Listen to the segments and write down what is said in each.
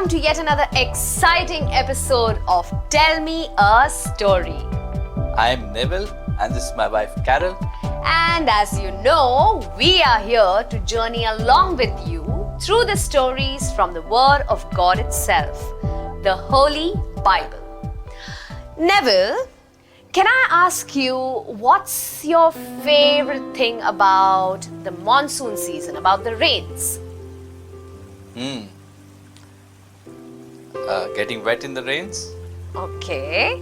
welcome to yet another exciting episode of Tell Me a Story. I'm Neville and this is my wife Carol. And as you know, we are here to journey along with you through the stories from the Word of God itself, the Holy Bible. Neville, can I ask you, what's your favorite thing about the monsoon season, about the rains? Getting wet in the rains, Okay.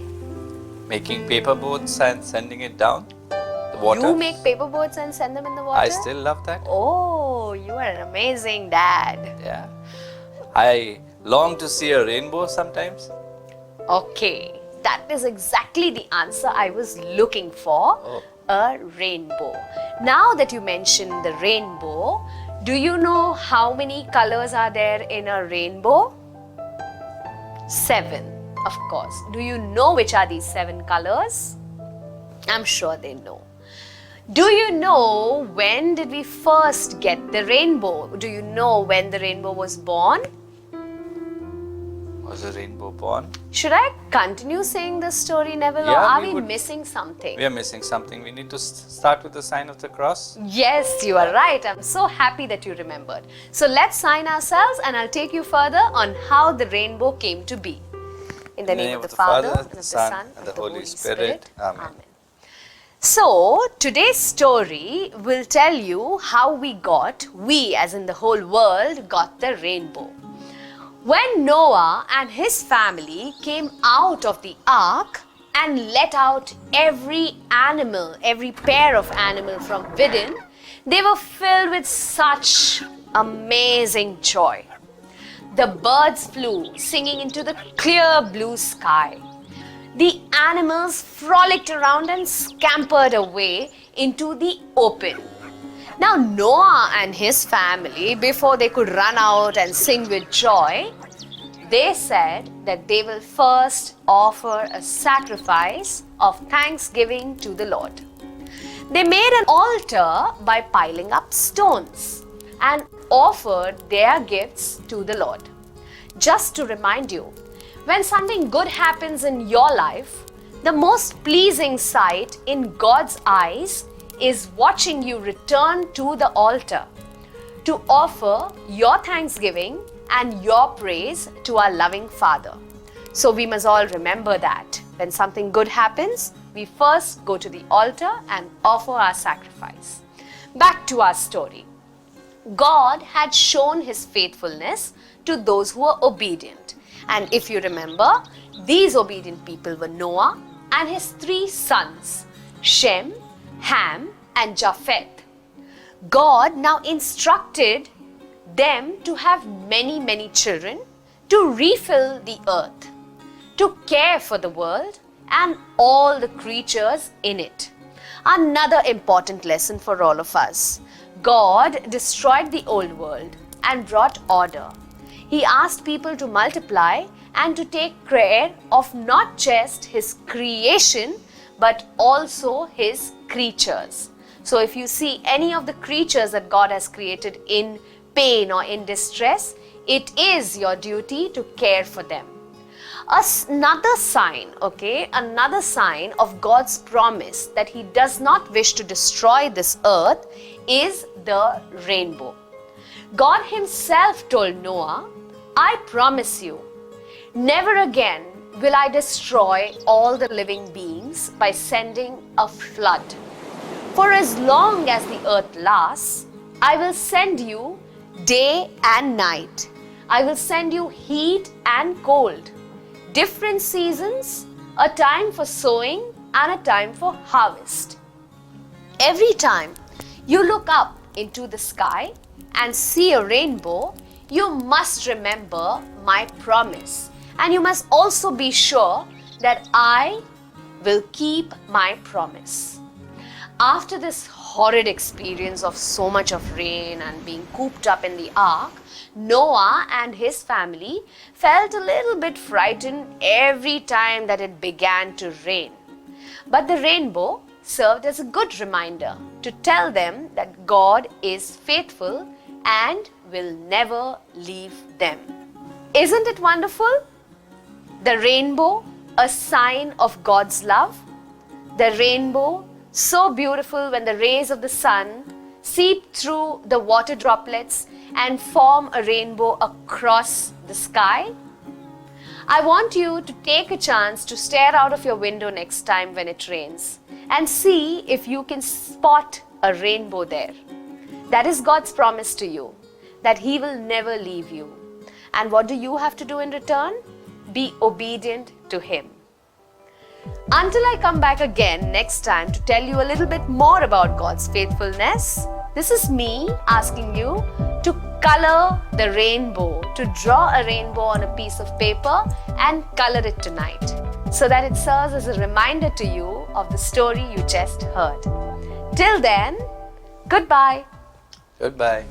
making paper boats and sending it down the water. You make paper boats and send them in the water? I still love that. Oh, you are an amazing dad. Yeah. I long to see a rainbow sometimes. Okay, that is exactly the answer I was looking for. Oh. A rainbow. Now that you mentioned the rainbow, do you know how many colors are there in a rainbow? 7, of course. Do you know which are these 7 colors? I'm sure they know. Do you know when did we first get the rainbow? Do you know when the rainbow was born? Was a rainbow born? Should I continue saying the story, Neville, or Yeah, are we we would- missing something? We are missing something. We need to start with the sign of the cross. Yes, you are right. I'm so happy that you remembered. So let's sign ourselves and I'll take you further on how the rainbow came to be. In the name of the Father, and of the Son, and the Holy Spirit. Amen. So, today's story will tell you how we as in the whole world, got the rainbow. When Noah and his family came out of the ark and let out every animal, every pair of animal from within, they were filled with such amazing joy. The birds flew, singing into the clear blue sky. The animals frolicked around and scampered away into the open. Now, Noah and his family, before they could run out and sing with joy, they said that they will first offer a sacrifice of thanksgiving to the Lord. They made an altar by piling up stones and offered their gifts to the Lord. Just to remind you, when something good happens in your life, the most pleasing sight in God's eyes is watching you return to the altar to offer your thanksgiving and your praise to our loving Father. So we must all remember that when something good happens, we first go to the altar and offer our sacrifice. Back to our story. God had shown his faithfulness to those who were obedient. And if you remember, these obedient people were Noah and his 3 sons, Shem, Ham, and Japheth. God now instructed them to have many children, to refill the earth, to care for the world and all the creatures in it. Another important lesson for all of us. God destroyed the old world and brought order. He asked people to multiply and to take care of not just his creation, but also his creatures. So if you see any of the creatures that God has created in pain or in distress, it is your duty to care for them. Another sign of God's promise that he does not wish to destroy this earth is the rainbow. God himself told Noah, I promise you, never again will I destroy all the living beings by sending a flood. For as long as the earth lasts, I will send you day and night. I will send you heat and cold, different seasons, a time for sowing and a time for harvest. Every time you look up into the sky and see a rainbow, you must remember my promise. And you must also be sure that I will keep my promise. After this horrid experience of so much of rain and being cooped up in the ark, Noah and his family felt a little bit frightened every time that it began to rain. But the rainbow served as a good reminder to tell them that God is faithful and will never leave them. Isn't it wonderful? The rainbow, a sign of God's love. The rainbow, so beautiful when the rays of the sun seep through the water droplets and form a rainbow across the sky. I want you to take a chance to stare out of your window next time when it rains and see if you can spot a rainbow there. That is God's promise to you, that He will never leave you. And what do you have to do in return? Be obedient to Him. Until I come back again next time to tell you a little bit more about God's faithfulness, this is me asking you to color the rainbow, to draw a rainbow on a piece of paper and color it tonight, so that it serves as a reminder to you of the story you just heard. Till then, goodbye. Goodbye.